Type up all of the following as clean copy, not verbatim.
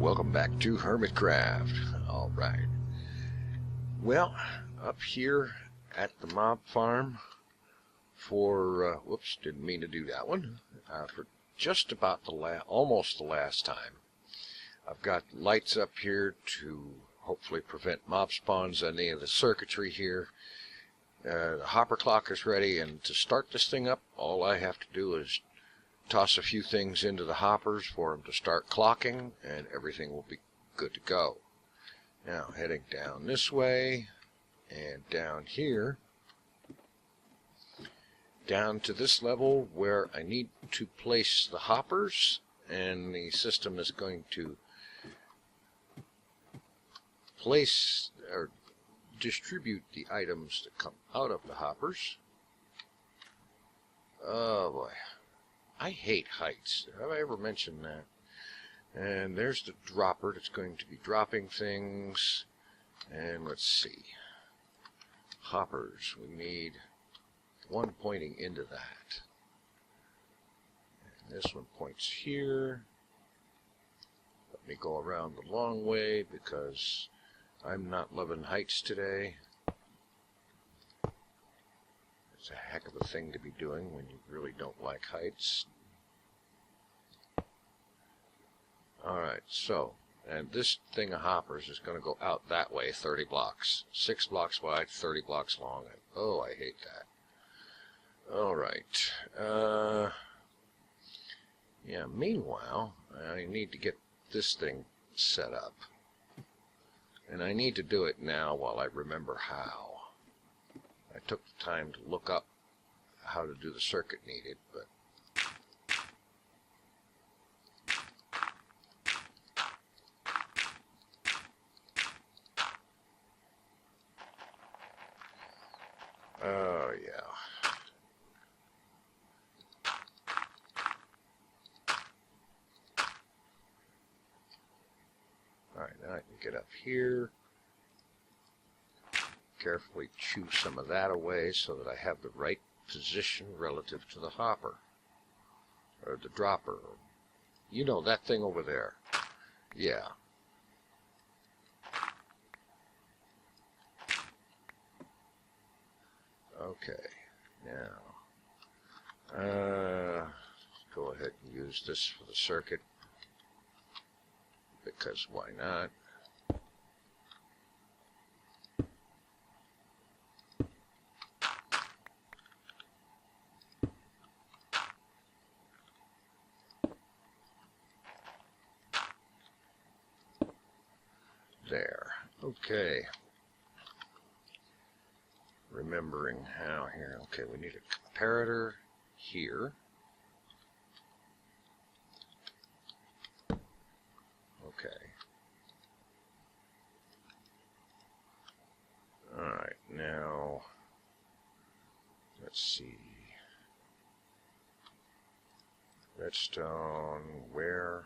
welcome back to Hermitcraft. Alright. Well, up here at the mob farm for, whoops, didn't mean to do that one, for just about almost the last time. I've got lights up here to hopefully prevent mob spawns on any of the circuitry here. The hopper clock is ready, and to start this thing up, all I have to do is toss a few things into the hoppers for them to start clocking, and everything will be good to go. Now, heading down this way, and down here, down to this level where I need to place the hoppers, and the system is going to place or distribute the items that come out of the hoppers. Oh boy. I hate heights. Have I ever mentioned that? And there's the dropper that's going to be dropping things. And let's see. Hoppers. We need one pointing into that. And this one points here. Let me go around the long way because I'm not loving heights today. It's a heck of a thing to be doing when you really don't like heights. Alright, so, and this thing of hoppers is going to go out that way 30 blocks. 6 blocks wide, 30 blocks long. And, oh, I hate that. Alright. Yeah, meanwhile, I need to get this thing set up. And I need to do it now while I remember how. I took the time to look up how to do the circuit needed, but oh yeah. Alright, now I can get up here. Carefully chew some of that away so that I have the right position relative to the hopper or the dropper. You know, that thing over there. Yeah. Okay. Now, go ahead and use this for the circuit because why not? There. Okay. Remembering how here. Okay, we need a comparator here. Okay. Alright, now let's see. Redstone, where?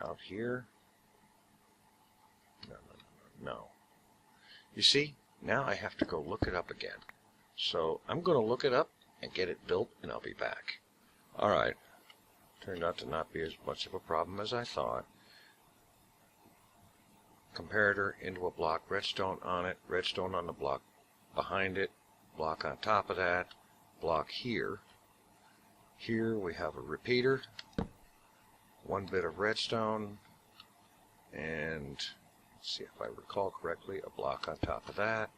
Out here? No. You see, now I have to go look it up again. So I'm going to look it up and get it built, and I'll be back. Alright. Turned out to not be as much of a problem as I thought. Comparator into a block, redstone on it, redstone on the block behind it, block on top of that, block here. Here we have a repeater. One bit of redstone, and let's see if I recall correctly, a block on top of that.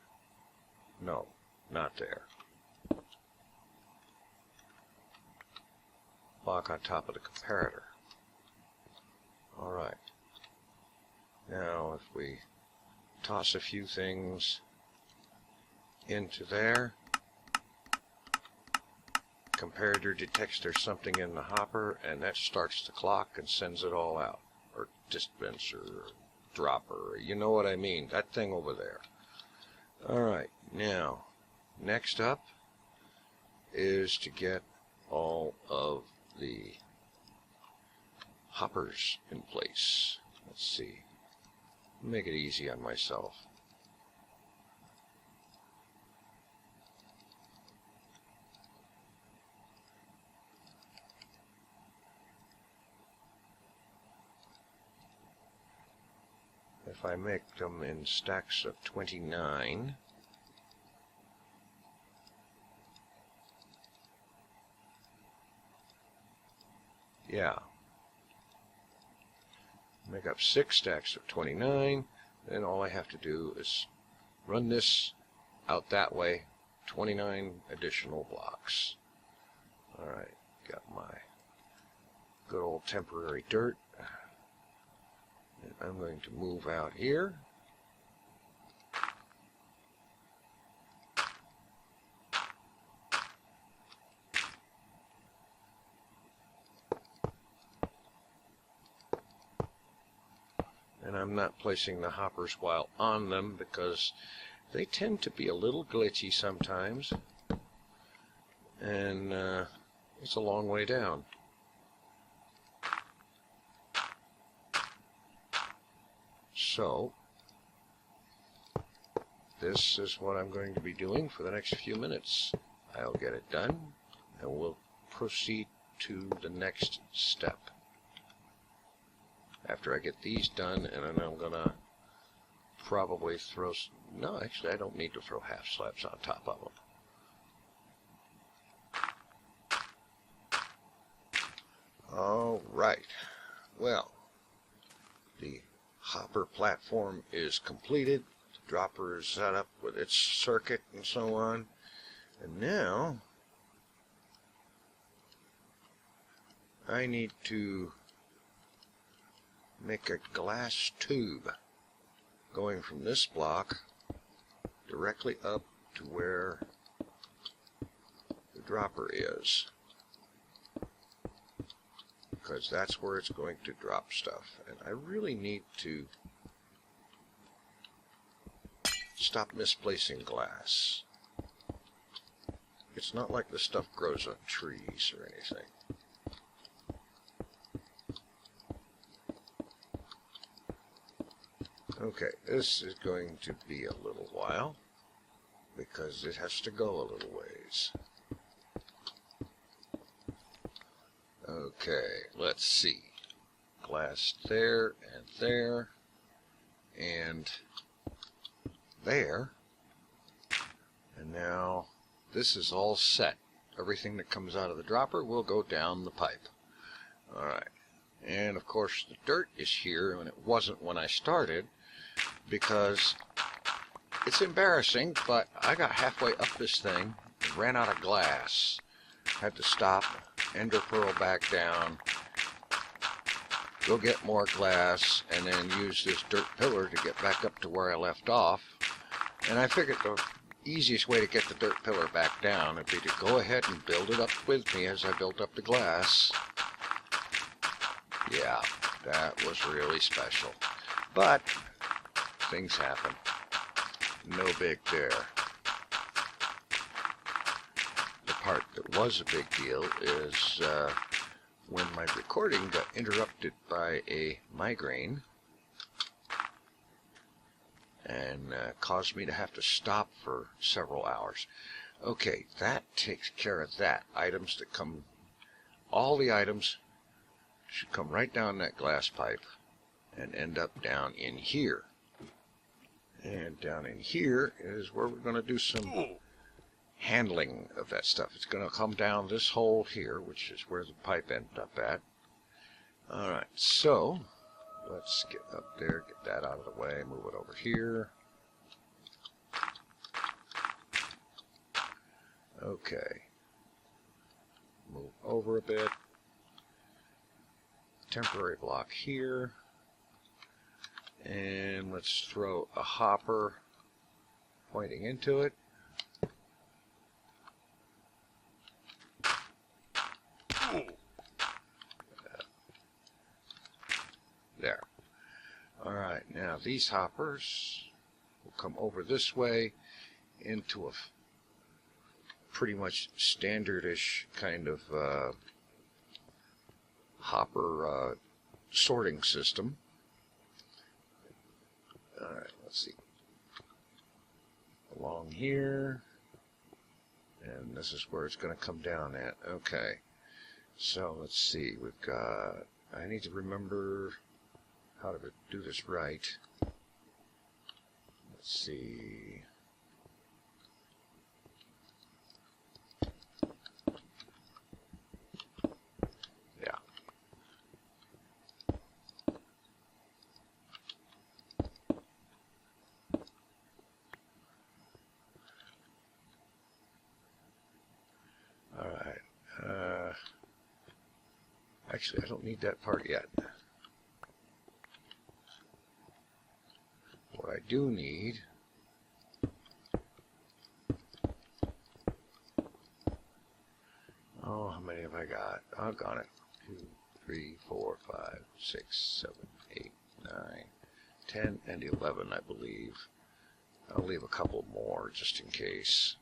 No, not there. Block on top of the comparator. Alright. Now if we toss a few things into there, comparator detects there's something in the hopper, and that starts the clock and sends it all out. Or dispenser, or dropper, you know what I mean, that thing over there. Alright, now, next up is to get all of the hoppers in place. Let's see. Make it easy on myself. if I make them in stacks of 29, yeah, make up 6 stacks of 29, then all I have to do is run this out that way, 29 additional blocks. Alright, got my good old temporary dirt. And I'm going to move out here. And I'm not placing the hoppers while on them because they tend to be a little glitchy sometimes. And it's a long way down. So, this is what I'm going to be doing for the next few minutes. I'll get it done, and we'll proceed to the next step. After I get these done, and then I'm going to probably throw... No, actually, I don't need to throw half slabs on top of them. All right. Well, the hopper platform is completed. The dropper is set up with its circuit and so on. And now I need to make a glass tube going from this block directly up to where the dropper is, because that's where it's going to drop stuff. And I really need to stop misplacing glass. It's not like the stuff grows on trees or anything. Okay, this is going to be a little while because it has to go a little ways. Okay, let's see. Glass there and there and there. And now this is all set. Everything that comes out of the dropper will go down the pipe. Alright. And of course the dirt is here, and it wasn't when I started, because it's embarrassing, but I got halfway up this thing and ran out of glass. Had to stop, ender pearl back down, go get more glass, and then use this dirt pillar to get back up to where I left off. And I figured the easiest way to get the dirt pillar back down would be to go ahead and build it up with me as I built up the glass. Yeah, that was really special. But things happen. No big there. The part that was a big deal is when my recording got interrupted by a migraine and caused me to have to stop for several hours. Okay, that takes care of that. Items that come, all the items should come right down that glass pipe and end up down in here. And down in here is where we're going to do some handling of that stuff. It's going to come down this hole here, which is where the pipe ended up at. Alright, so let's get up there, get that out of the way, move it over here. Okay. Move over a bit. Temporary block here. And let's throw a hopper pointing into it. There. Alright, now these hoppers will come over this way into a pretty much standardish kind of hopper sorting system. Alright, let's see. Along here. And this is where it's going to come down at. Okay. So let's see. We've got... I need to remember how to do this right. Let's see. Yeah. All right. Actually, I don't need that part yet. What I do need how many have I got? I've got it. 2, 3, 4, 5, 6, 7, 8, 9, 10, and 11, I believe. I'll leave a couple more just in case.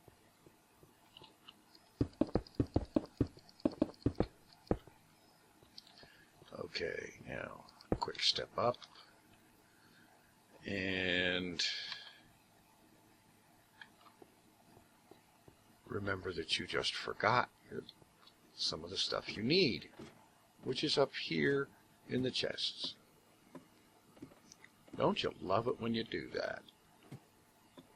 Okay, now quick step up. And remember that you just forgot some of the stuff you need, which is up here in the chests. Don't you love it when you do that?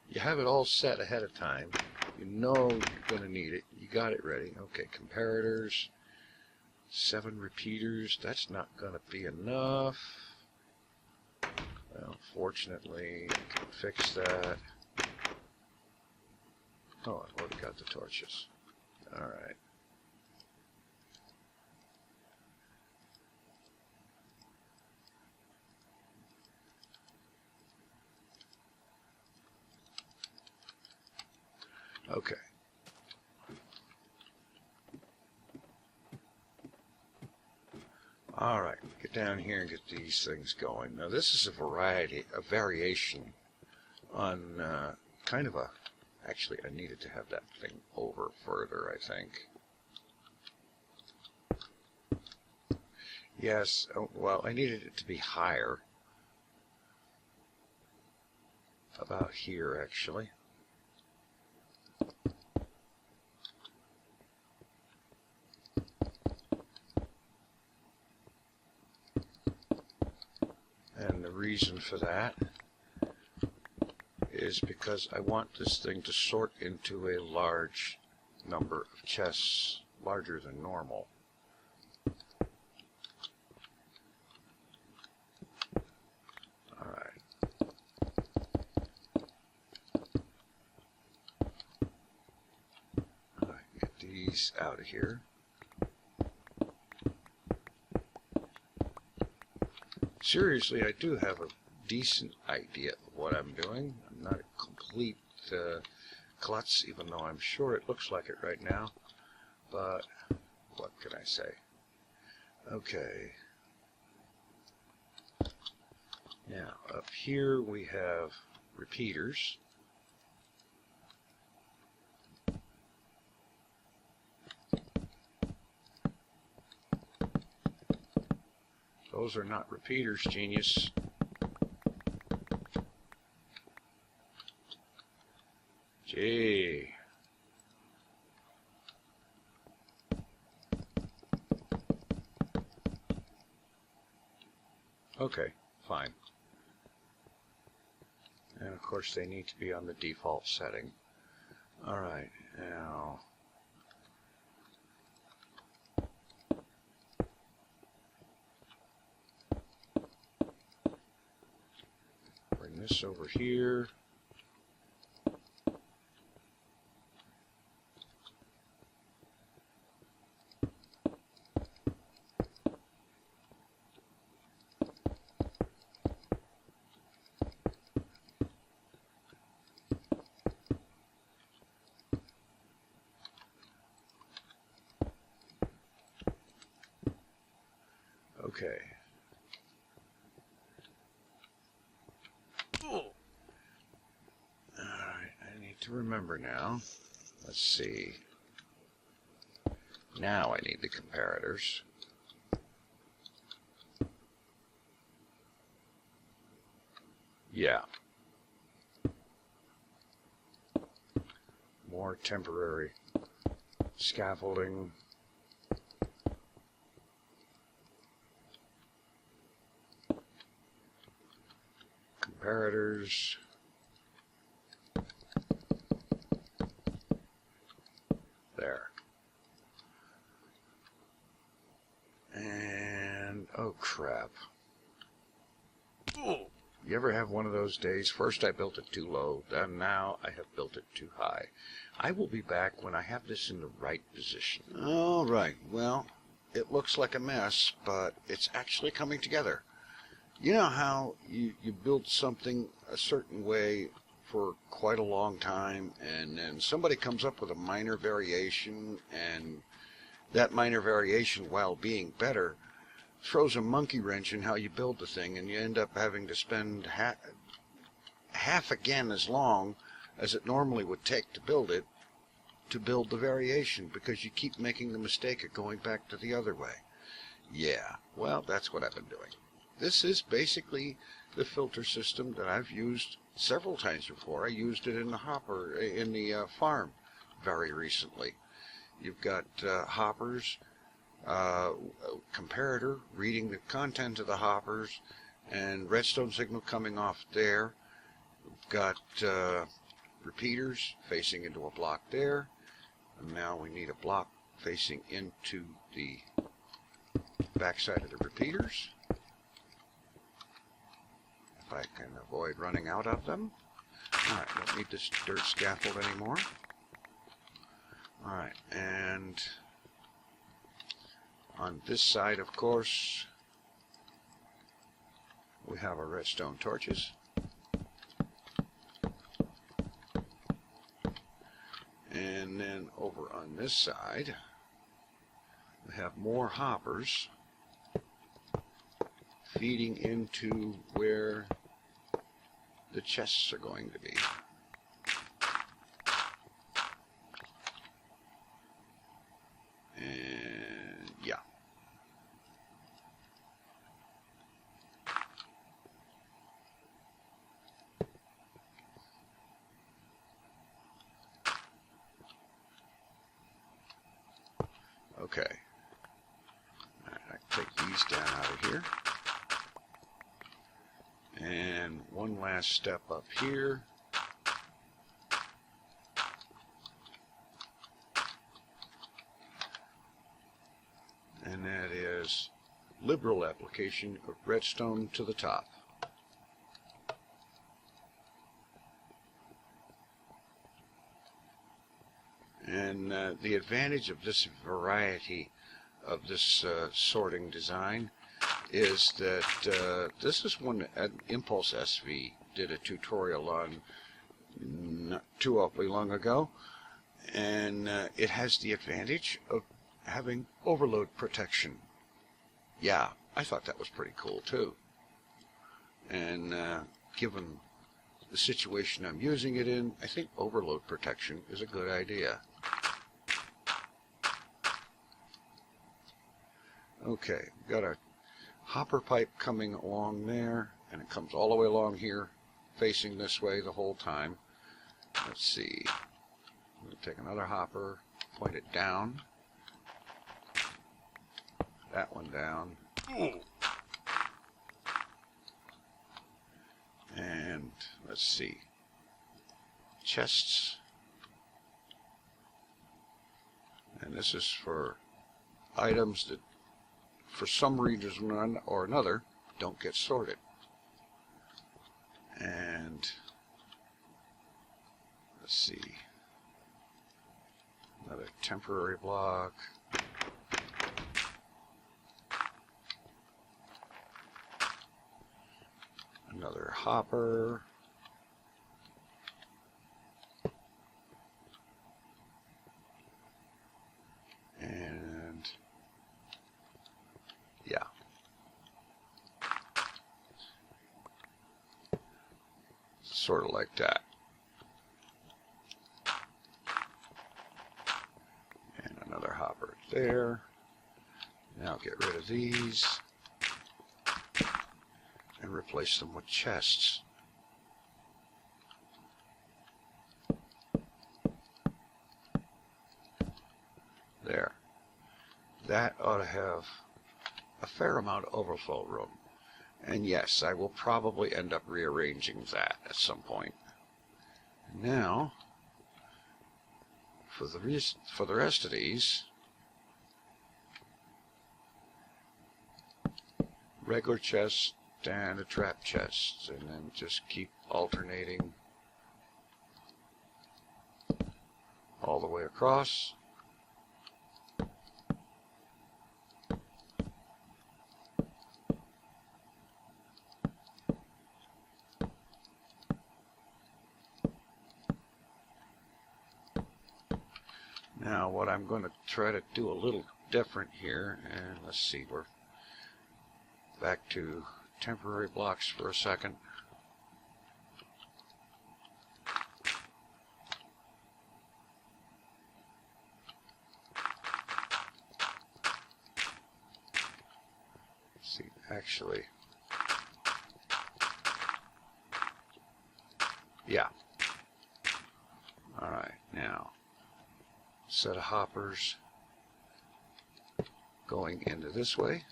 You have it all set ahead of time. You know you're going to need it. You got it ready. Okay, comparators. 7 repeaters. That's not going to be enough. Well, fortunately, I can fix that. Oh, I've already got the torches. All right. Okay. All right, get down here and get these things going. Now this is a variation on kind of a, actually I needed to have that thing over further, I think. Yes, well, I needed it to be higher. About here, actually. And the reason for that is because I want this thing to sort into a large number of chests, larger than normal. Out of here. Seriously, I do have a decent idea of what I'm doing. I'm not a complete klutz, even though I'm sure it looks like it right now. But what can I say? Okay. Now, up here we have repeaters. Those are not repeaters, genius. Gee. Okay, fine. And of course they need to be on the default setting. Alright, now bring this over here. Okay. Alright, I need to remember now. Let's see. Now I need the comparators. Yeah. More temporary scaffolding. Comparators. Oh, crap. You ever have one of those days? First I built it too low, then now I have built it too high. I will be back when I have this in the right position. All right, well, it looks like a mess, but it's actually coming together. You know how you build something a certain way for quite a long time, and then somebody comes up with a minor variation, and that minor variation, while being better, throws a monkey wrench in how you build the thing, and you end up having to spend half again as long as it normally would take to build it, to build the variation, because you keep making the mistake of going back to the other way. Yeah, well, that's what I've been doing. This is basically the filter system that I've used several times before. I used it in the hopper, in the farm very recently. You've got hoppers, comparator reading the content of the hoppers, and redstone signal coming off there. We've got repeaters facing into a block there, and now we need a block facing into the backside of the repeaters, if I can avoid running out of them. Alright, don't need this dirt scaffold anymore. Alright, and on this side, of course, we have our redstone torches. And then over on this side, we have more hoppers feeding into where the chests are going to be. And yeah. Okay. All right, I can take these down out of here. And one last step up here. And that is liberal application of redstone to the top. And the advantage of this variety of this sorting design is that this is one that Impulse SV did a tutorial on not too awfully long ago, and it has the advantage of having overload protection. Yeah, I thought that was pretty cool too. And given the situation I'm using it in, I think overload protection is a good idea. Okay, got a hopper pipe coming along there, and it comes all the way along here, facing this way the whole time. Let's see. I'm going to take another hopper, point it down. That one down. And let's see. Chests. And this is for items that, for some reason or another, don't get sorted. And let's see. Another temporary block. Another hopper. And yeah. Sort of like that. And another hopper there. Now get rid of these and replace them with chests. There. That ought to have a fair amount of overflow room. And yes, I will probably end up rearranging that at some point. Now, for the rest of these, regular chest and a trap chest, and then just keep alternating all the way across. Now what I'm going to try to do a little different here, and let's see, we're back to temporary blocks for a second. Let's see, actually, yeah. Alright, now set of hoppers going into this way,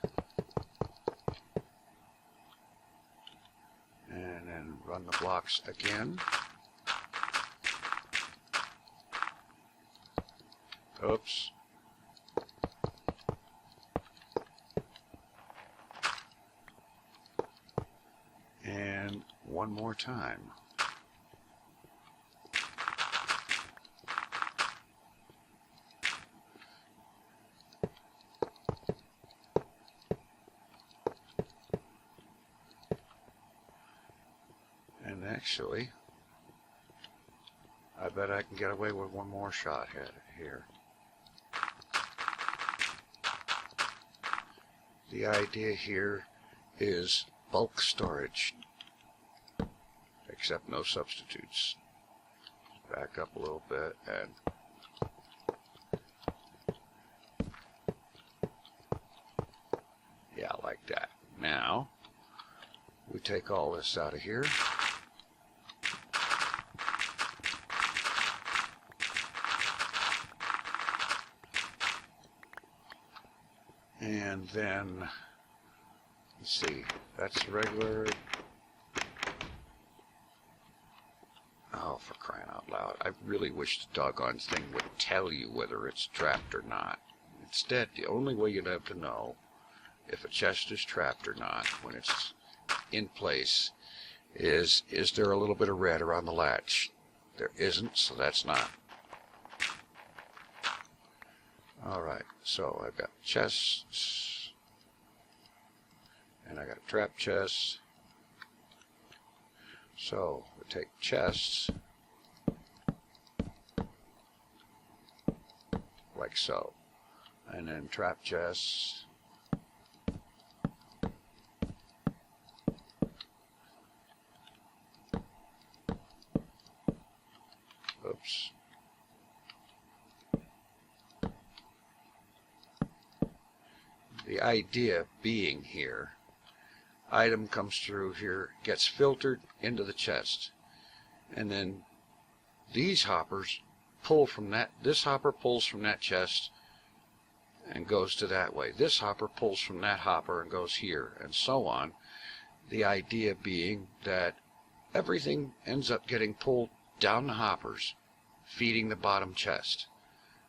and then run the blocks again. Oops. And one more time. And actually, I bet I can get away with one more shot here. The idea here is bulk storage, except no substitutes. Back up a little bit and yeah, like that. Now we take all this out of here. And then, let's see, that's regular. Oh, for crying out loud. I really wish the doggone thing would tell you whether it's trapped or not. Instead, the only way you'd have to know if a chest is trapped or not when it's in place is there a little bit of red around the latch? There isn't, so that's not. Alright, so I've got chests, and I got a trap chest. So we take chests, like so, and then trap chests, oops. The idea being here, item comes through here, gets filtered into the chest, and then these hoppers pull from that, this hopper pulls from that chest and goes to that way. This hopper pulls from that hopper and goes here, and so on. The idea being that everything ends up getting pulled down the hoppers, feeding the bottom chest.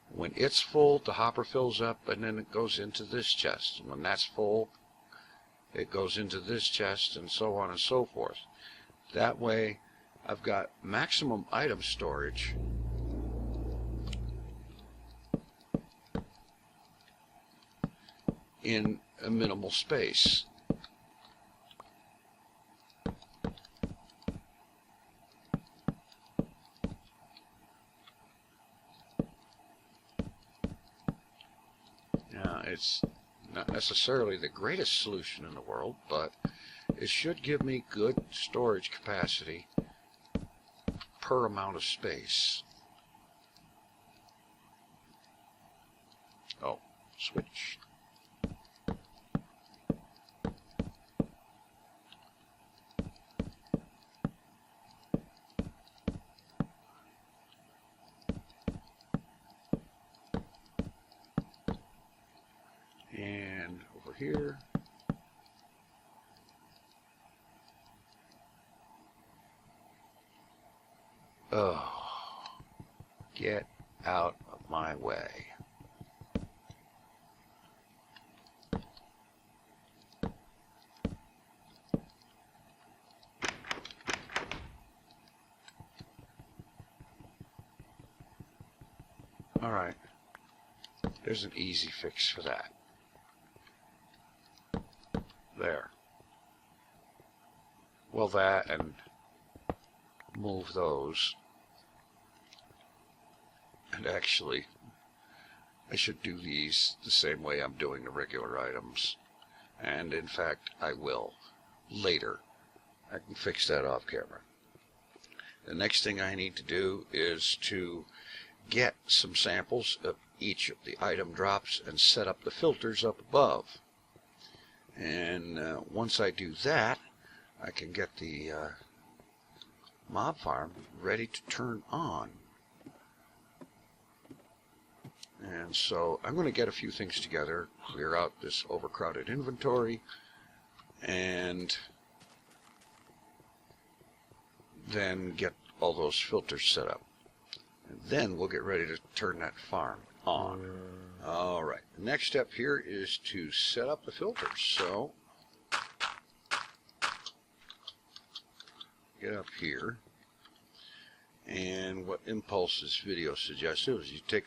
When it's full, the hopper fills up, and then it goes into this chest. And when that's full, it goes into this chest, and so on and so forth. That way, I've got maximum item storage in a minimal space. Now, it's not necessarily the greatest solution in the world, but it should give me good storage capacity per amount of space. Oh, switch. And over here, oh, get out of my way. Alright, there's an easy fix for that. There. Well, that, and move those. And actually, I should do these the same way I'm doing the regular items. And in fact, I will. Later. I can fix that off camera. The next thing I need to do is to get some samples of each of the item drops and set up the filters up above. And once I do that, I can get the mob farm ready to turn on. And so I'm going to get a few things together, clear out this overcrowded inventory, and then get all those filters set up. And then we'll get ready to turn that farm on. Alright, the next step here is to set up the filters. So, get up here, and what Impulse's video suggested was you take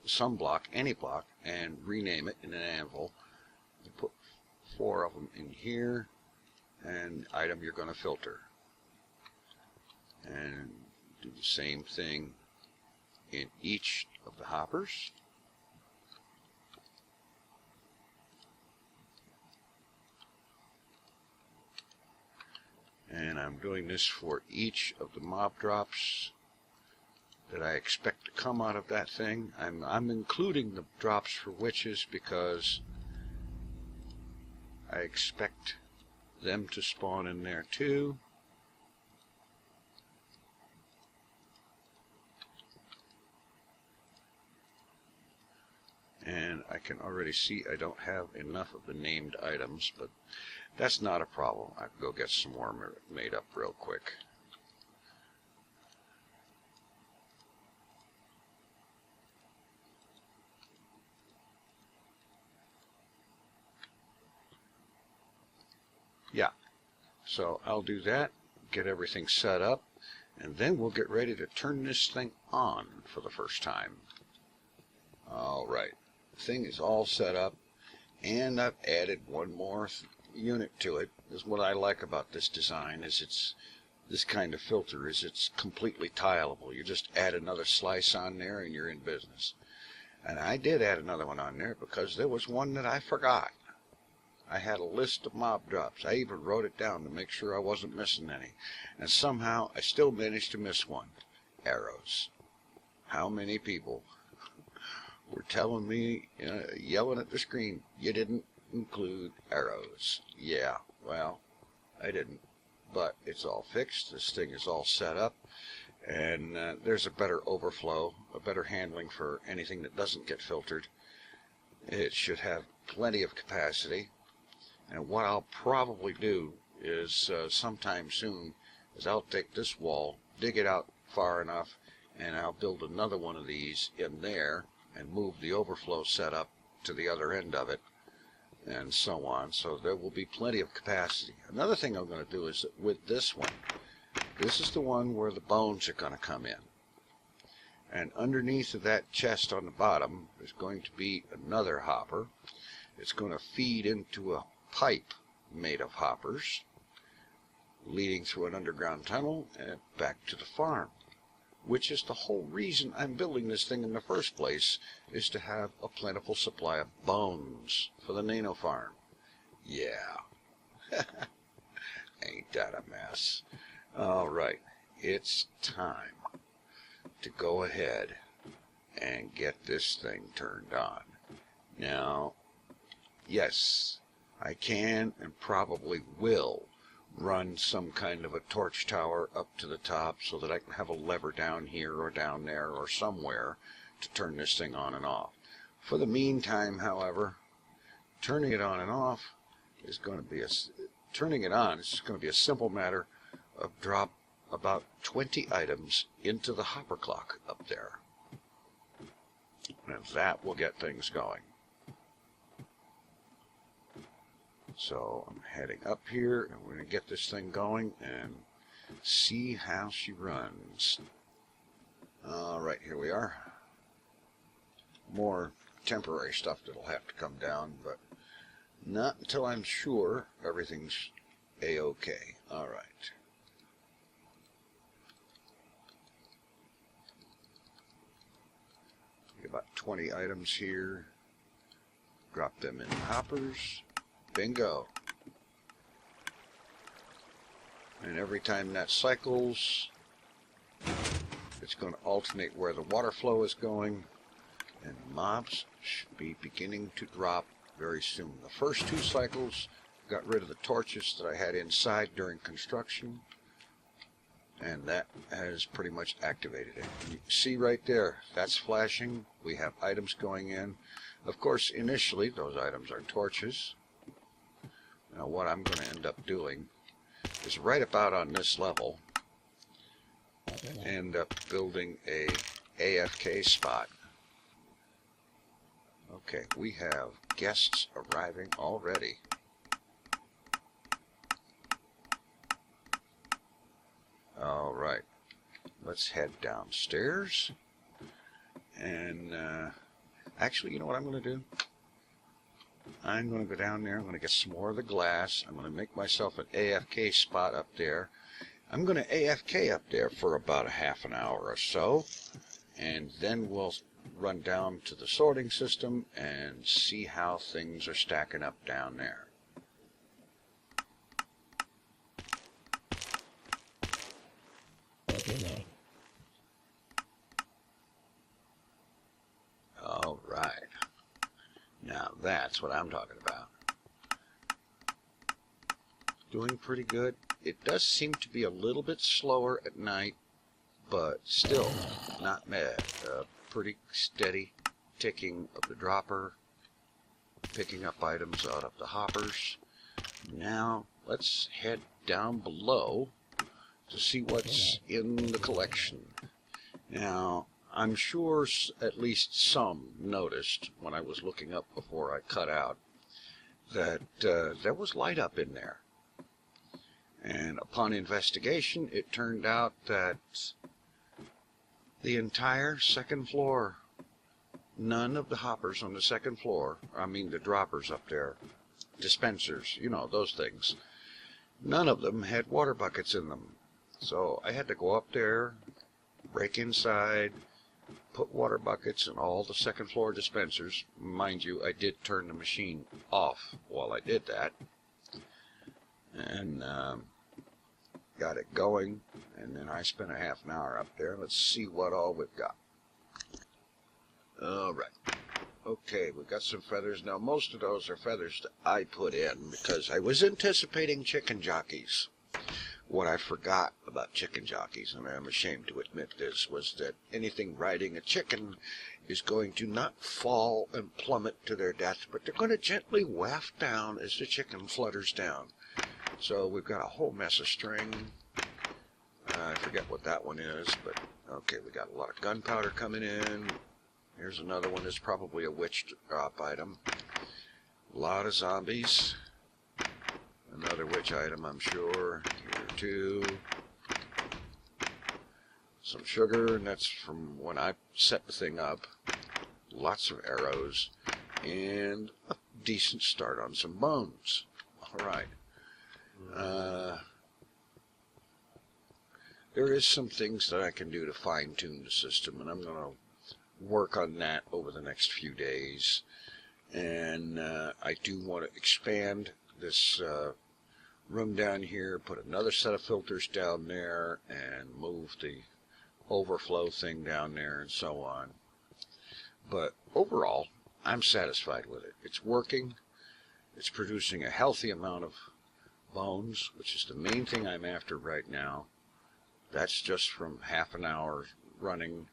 some block, any block, and rename it in an anvil. You put 4 of them in here, and item you're going to filter. And do the same thing in each of the hoppers. And I'm doing this for each of the mob drops that I expect to come out of that thing. I'm including the drops for witches because I expect them to spawn in there too. And I can already see I don't have enough of the named items, but that's not a problem. I can go get some more made up real quick. Yeah, so I'll do that, get everything set up, and then we'll get ready to turn this thing on for the first time. Alright, the thing is all set up, and I've added one more unit to it. This is what I like about this design, is this kind of filter is it's completely tileable. You just add another slice on there and you're in business. And I did add another one on there because there was one that I forgot. I had a list of mob drops. I even wrote it down to make sure I wasn't missing any. And somehow I still managed to miss one. Arrows. How many people were telling me, yelling at the screen, you didn't include arrows? Yeah, well, I didn't. But it's all fixed. This thing is all set up. And there's a better overflow, a better handling for anything that doesn't get filtered. It should have plenty of capacity. And what I'll probably do is sometime soon is I'll take this wall, dig it out far enough, and I'll build another one of these in there and move the overflow setup to the other end of it, and so on. So there will be plenty of capacity. Another thing I'm going to do is that with this one, this is the one where the bones are going to come in. And underneath of that chest on the bottom is going to be another hopper. It's going to feed into a pipe made of hoppers, leading through an underground tunnel and back to the farm, which is the whole reason I'm building this thing in the first place, is to have a plentiful supply of bones for the nano farm. Yeah. Ain't that a mess? Alright, it's time to go ahead and get this thing turned on. Now, yes, I can and probably will run some kind of a torch tower up to the top so that I can have a lever down here or down there or somewhere to turn this thing on and off. For the meantime, however, turning it on and off is going to be turning it on is going to be a simple matter of drop about 20 items into the hopper clock up there. And that will get things going. So I'm heading up here, and we're going to get this thing going and see how she runs. Alright, here we are. more temporary stuff that'll have to come down, but not until I'm sure everything's a-okay. All right. About 20 items here. Drop them in hoppers. Bingo. And every time that cycles, it's going to alternate where the water flow is going, and mobs should be beginning to drop very soon. The first 2 cycles got rid of the torches that I had inside during construction, and that has pretty much activated it. You see right there, that's flashing. We have items going in. Of course, initially, those items are torches. Now, what I'm going to end up doing is right about on this level, end up building a AFK spot. Okay, we have guests arriving already. All right, let's head downstairs. And actually, you know what I'm going to do? I'm going to go down there. I'm going to get some more of the glass. I'm going to make myself an AFK spot up there. I'm going to AFK up there for about a half an hour or so. And then we'll run down to the sorting system and see how things are stacking up down there. All right. Now that's what I'm talking about. Doing pretty good. It does seem to be a little bit slower at night, but still not bad. Pretty steady ticking of the dropper, picking up items out of the hoppers. Now let's head down below to see what's in the collection. Now, I'm sure at least some noticed when I was looking up before I cut out that there was light up in there. And upon investigation, it turned out that the entire second floor, none of the hoppers on the second floor, I mean the droppers up there, dispensers, you know, those things, none of them had water buckets in them. So I had to go up there, break inside, put water buckets in all the second floor dispensers. Mind you, I did turn the machine off while I did that. And got it going, and then I spent a half an hour up there. Let's see what all we've got. All right. Okay, we've got some feathers. Now, most of those are feathers that I put in because I was anticipating chicken jockeys. What I forgot about chicken jockeys, and I'm ashamed to admit this, was that anything riding a chicken is going to not fall and plummet to their death, but they're going to gently waft down as the chicken flutters down. So we've got a whole mess of string. I forget what that one is, but okay, we got a lot of gunpowder coming in. Here's another one that's probably a witch drop item. A lot of zombies. Another witch item, I'm sure. Here too. Some sugar, and that's from when I set the thing up. Lots of arrows. And a decent start on some bones. Alright. There is some things that I can do to fine-tune the system, and I'm going to work on that over the next few days. And I do want to expand this room down here, put another set of filters down there, and move the overflow thing down there, and so on. But overall, I'm satisfied with it. It's working. It's producing a healthy amount of bones, which is the main thing I'm after right now. That's just from half an hour running,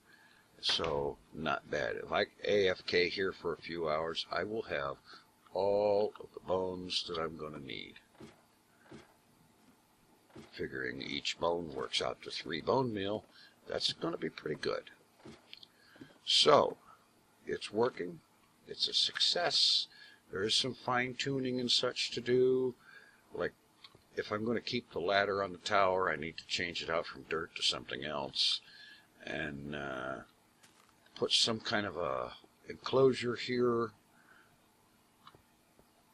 so not bad. If I AFK here for a few hours, I will have all of the bones that I'm going to need. Figuring each bone works out to 3 bone meal, that's going to be pretty good. So, it's working. It's a success. There is some fine-tuning and such to do. Like, if I'm going to keep the ladder on the tower, I need to change it out from dirt to something else. And put some kind of a enclosure here.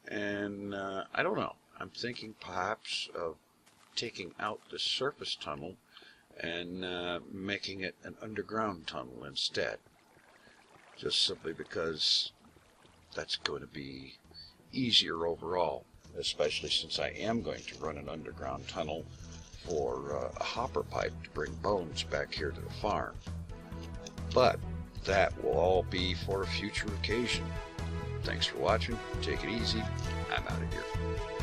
And I don't know. I'm thinking perhaps of taking out the surface tunnel and making it an underground tunnel instead. Just simply because that's going to be easier overall, especially since I am going to run an underground tunnel for a hopper pipe to bring bones back here to the farm. But that will all be for a future occasion. Thanks for watching. Take it easy. I'm out of here.